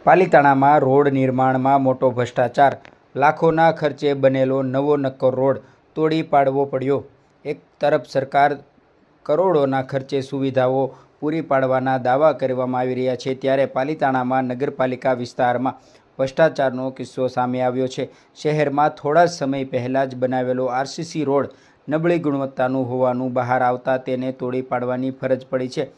પાલિતાણામાં road નિર્માણમાં મોટો ભ્રષ્ટાચાર, લાખોના ખર્ચે બનેલો નવો નક્કોર રોડ તોડી પાડવો પડ્યો। એક તરફ સરકાર કરોડોના ખર્ચે સુવિધાઓ પૂરી પાડવાના દાવા કરવામાં આવી રહ્યા છે, ત્યારે પાલિતાણામાં નગરપાલિકા વિસ્તારમાં ભ્રષ્ટાચારનો કિસ્સો સામે આવ્યો છે। શહેરમાં થોડા જ સમય પહેલાં જ બનાવેલો આરસીસી રોડ નબળી ગુણવત્તાનું હોવાનું બહાર આવતા તેને તોડી પાડવાની ફરજ પડી છે,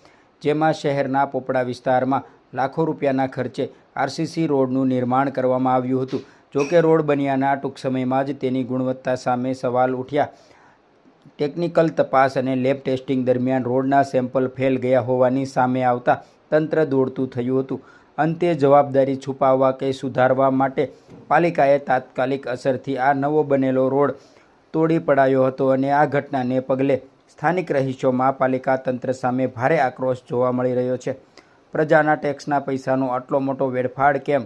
જેમાં શહેરના પોપડા વિસ્તારમાં લાખો રૂપિયાના ખર્ચે આરસીસી રોડનું નિર્માણ કરવામાં આવ્યું હતું। જોકે રોડ બન્યાના ટૂંક સમયમાં જ તેની ગુણવત્તા સામે સવાલ ઉઠ્યા। ટેકનિકલ તપાસ અને લેબ ટેસ્ટિંગ દરમિયાન રોડના સેમ્પલ ફેલ ગયા હોવાની સામે આવતા તંત્ર દોડતું થયું હતું। અંતે જવાબદારી છુપાવવા કે સુધારવા માટે પાલિકાએ તાત્કાલિક અસરથી આ નવો બનેલો રોડ તોડી પડાયો હતો અને આ ઘટનાને પગલે સ્થાનિક રહીશોમાં પાલિકા તંત્ર સામે ભારે આક્રોશ જોવા મળી રહ્યો છે। પ્રજાના ટેક્સના પૈસાનો આટલો મોટો વેડફાડ કેમ,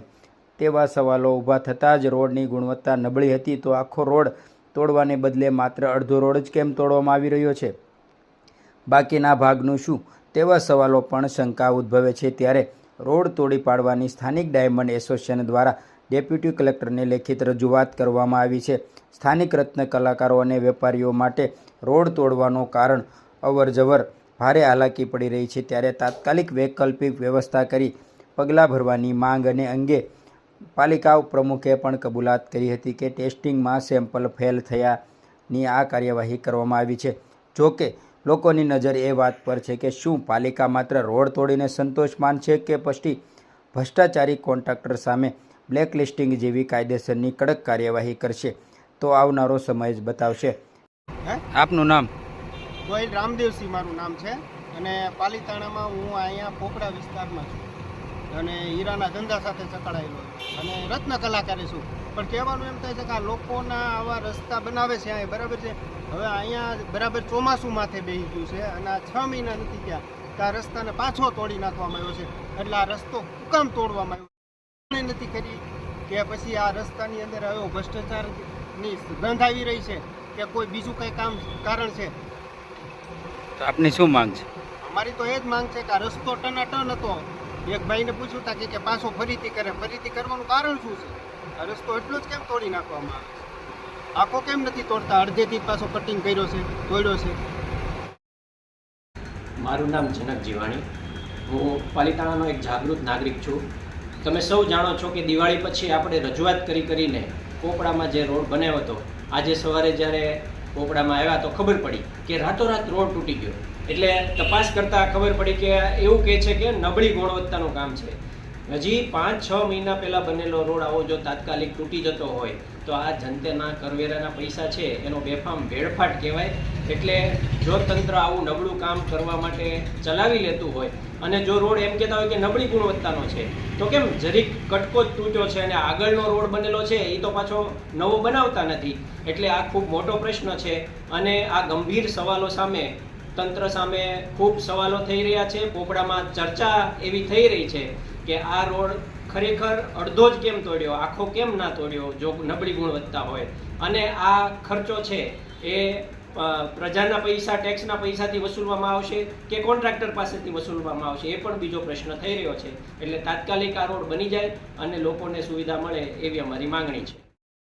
તેવા સવાલો ઊભા થતાં જ રોડની ગુણવત્તા નબળી હતી તો આખો રોડ તોડવાને બદલે માત્ર અડધો રોડ જ કેમ તોડવામાં આવી રહ્યો છે? બાકીના ભાગનું શું, તેવા સવાલો પણ શંકા ઉદ્ભવે છે। ત્યારે રોડ તોડી પાડવાની સ્થાનિક ડાયમંડ એસોસિએશન દ્વારા ડેપ્યુટી કલેક્ટરને લેખિત રજૂઆત કરવામાં આવી છે। સ્થાનિક રત્ન કલાકારો અને વેપારીઓ માટે રોડ તોડવાનું કારણ અવરજવર ભારે હાલાકી પડી રહી છે, ત્યારે તાત્કાલિક વૈકલ્પિક વ્યવસ્થા કરી પગલાં ભરવાની માંગ અને અંગે પાલિકા પ્રમુખે પણ કબૂલાત કરી હતી કે ટેસ્ટિંગમાં સેમ્પલ ફેલ થયાની આ કાર્યવાહી કરવામાં આવી છે। જોકે લોકોની નજર એ વાત પર છે કે શું પાલિકા માત્ર રોડ તોડીને સંતોષ માનશે કે પછી ભ્રષ્ટાચારી કોન્ટ્રાક્ટર સામે બ્લેકલિસ્ટિંગ જેવી કાયદેસરની કડક કાર્યવાહી કરશે, તો આવનારો સમય જ બતાવશે। આપનું નામ? ગોહિલ રામદેવસિંહ મારું નામ છે અને પાલિતાણામાં હું અહીંયા પોપડા વિસ્તારમાં છું અને હીરાના ધંધા સાથે સંકળાયેલો અને રત્ન કલાકારી છું। પણ કહેવાનું એમ થાય છે કે આ લોકોના આવા રસ્તા બનાવે છે અહીંયા, બરાબર છે। હવે અહીંયા બરાબર ચોમાસું માથે બેસી ગયું છે અને આ 6 મહિના નથી ગયા તો આ રસ્તાને પાછો તોડી નાખવામાં આવ્યો છે। એટલે આ રસ્તો હુકમ તોડવામાં આવ્યો નથી કરી કે પછી આ રસ્તાની અંદર આવ્યો ભ્રષ્ટાચારની ગંધ આવી રહી છે કે કોઈ બીજું કંઈ કારણ છે? તો આપની શું માંગ છે? અમારી તો એ જ માંગ છે કે આ રસ્તો ટનાટન હતો। એક ભાઈને પૂછ્યું હતા કે પાછો ફરીથી કરવાનું કારણ શું છે? આ રસ્તો એટલો જ કેમ તોડી નાખવામાં આવે છે? આખો કેમ નથી તોડતા? અડધેથી પાછો કટિંગ કર્યો છે, તોડ્યો છે। મારું નામ જનક જીવાણી, હું પાલિતાણાનો એક જાગૃત નાગરિક છું। તમે સૌ જાણો છો કે દિવાળી પછી આપણે રજૂઆત કરીને પોપડામાં જે રોડ બનાવ્યો હતો, આજે સવારે જ્યારે પોપડામાં આવ્યા તો ખબર પડી કે રાતોરાત રોડ તૂટી ગયો। એટલે તપાસ કરતાં ખબર પડી કે એવું કહે છે કે નબળી ગુણવત્તાનું કામ છે। હજી 5-6 મહિના પહેલાં બનેલો રોડ આવો જો તાત્કાલિક તૂટી જતો હોય તો આ જનતાના કરવેરાના પૈસા છે એનો બેફામ વેડફાટ કહેવાય। એટલે જો તંત્ર આવું નબળું કામ કરવા માટે ચલાવી લેતું હોય અને જો રોડ એમ કહેતા હોય કે નબળી ગુણવત્તાનો છે તો કેમ જરીક કટકો જ તૂટ્યો છે અને આગળનો રોડ બનેલો છે એ તો પાછો નવો બનાવતા નથી? એટલે આ ખૂબ મોટો પ્રશ્ન છે અને આ ગંભીર સવાલો સામે તંત્ર સામે ખૂબ સવાલો થઈ રહ્યા છે। પોપડામાં ચર્ચા એવી થઈ રહી છે કે આ રોડ ખરેખર અડધો જ કેમ તોડ્યો, આખો કેમ ના તોડ્યો જો નબળી ગુણવત્તા હોય? અને આ ખર્ચો છે એ પ્રજાના પૈસા, ટેક્સના પૈસાથી વસૂલવામાં આવશે કે કોન્ટ્રાક્ટર પાસેથી વસૂલવામાં આવશે, એ પણ બીજો પ્રશ્ન થઈ રહ્યો છે। એટલે તાત્કાલિક આ રોડ બની જાય અને લોકોને સુવિધા મળે એવી અમારી માંગણી છે।